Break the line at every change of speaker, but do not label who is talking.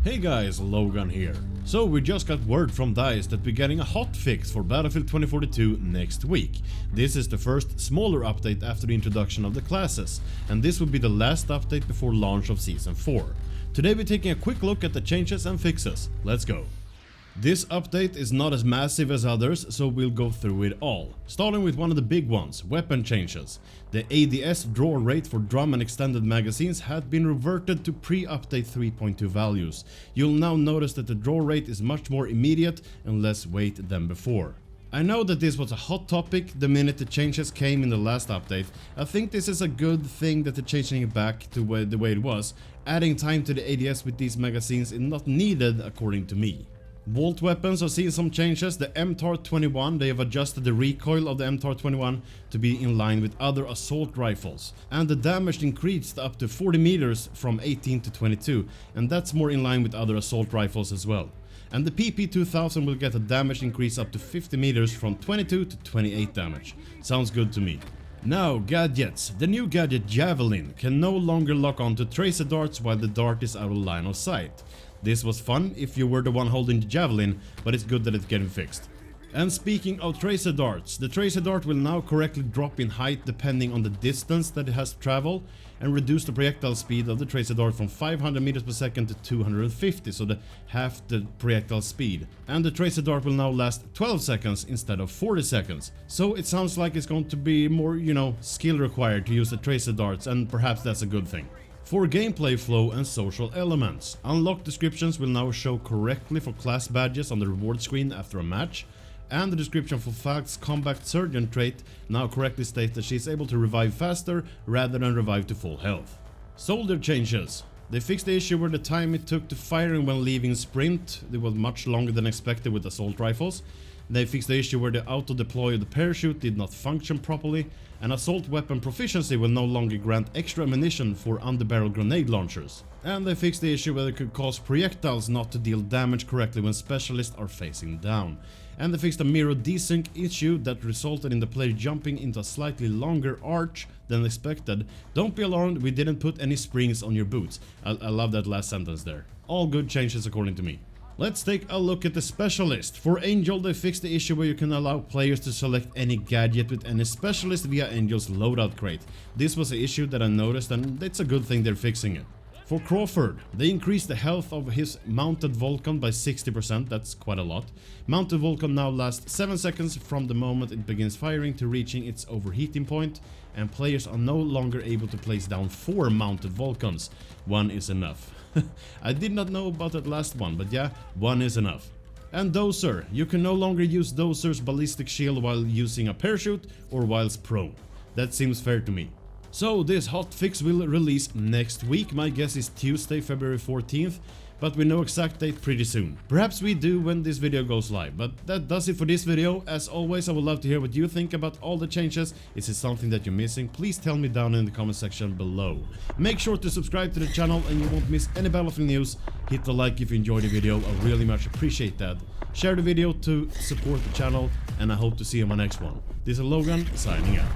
Hey guys, Logan here. So we just got word from DICE that we're getting a hotfix for Battlefield 2042 next week. This is the first smaller update after the introduction of the classes, and this will be the last update before launch of Season 4. Today we're taking a quick look at the changes and fixes. Let's go. This update is not as massive as others, so we'll go through it all. Starting with one of the big ones, weapon changes. The ADS draw rate for drum and extended magazines had been reverted to pre-update 3.2 values. You'll now notice that the draw rate is much more immediate and less weight than before. I know that this was a hot topic the minute the changes came in the last update. I think this is a good thing that they're changing it back to the way it was. Adding time to the ADS with these magazines is not needed according to me. Bolt weapons are seeing some changes. The MTAR-21, they have adjusted the recoil of the MTAR-21 to be in line with other assault rifles. And the damage increased up to 40 meters from 18 to 22, and that's more in line with other assault rifles as well. And the PP-2000 will get a damage increase up to 50 meters from 22 to 28 damage. Sounds good to me. Now, gadgets. The new gadget Javelin can no longer lock onto tracer darts while the dart is out of line of sight. This was fun if you were the one holding the javelin, but it's good that it's getting fixed. And speaking of tracer darts, the tracer dart will now correctly drop in height depending on the distance that it has to travel, and reduce the projectile speed of the tracer dart from 500 meters per second to 250, so half the projectile speed. And the tracer dart will now last 12 seconds instead of 40 seconds. So it sounds like it's going to be more, skill required to use the tracer darts, and perhaps that's a good thing. For gameplay flow and social elements, unlocked descriptions will now show correctly for class badges on the reward screen after a match, and the description for Falk's combat surgeon trait now correctly states that she is able to revive faster rather than revive to full health. Soldier changes. They fixed the issue where the time it took to firing when leaving sprint, it was much longer than expected with assault rifles. They fixed the issue where the auto-deploy of the parachute did not function properly, and assault weapon proficiency will no longer grant extra ammunition for underbarrel grenade launchers. And they fixed the issue where it could cause projectiles not to deal damage correctly when specialists are facing down. And they fixed a mirror desync issue that resulted in the player jumping into a slightly longer arch than expected. Don't be alarmed, we didn't put any springs on your boots. I love that last sentence there. All good changes according to me. Let's take a look at the specialist. For Angel, they fixed the issue where you can allow players to select any gadget with any specialist via Angel's loadout crate. This was an issue that I noticed, and it's a good thing they're fixing it. For Crawford, they increased the health of his mounted Vulcan by 60%, that's quite a lot. Mounted Vulcan now lasts 7 seconds from the moment it begins firing to reaching its overheating point, and players are no longer able to place down 4 mounted Vulcans. 1 is enough. I did not know about that last one, but yeah, 1 is enough. And Dozer, you can no longer use Dozer's ballistic shield while using a parachute or whilst prone. That seems fair to me. So this hotfix will release next week. My guess is Tuesday, February 14th, but we know exact date pretty soon. Perhaps we do when this video goes live, but that does it for this video. As always, I would love to hear what you think about all the changes. Is it something that you're missing? Please tell me down in the comment section below. Make sure to subscribe to the channel and you won't miss any Battlefield news. Hit the like if you enjoyed the video, I really much appreciate that. Share the video to support the channel, and I hope to see you in my next one. This is Logan, signing out.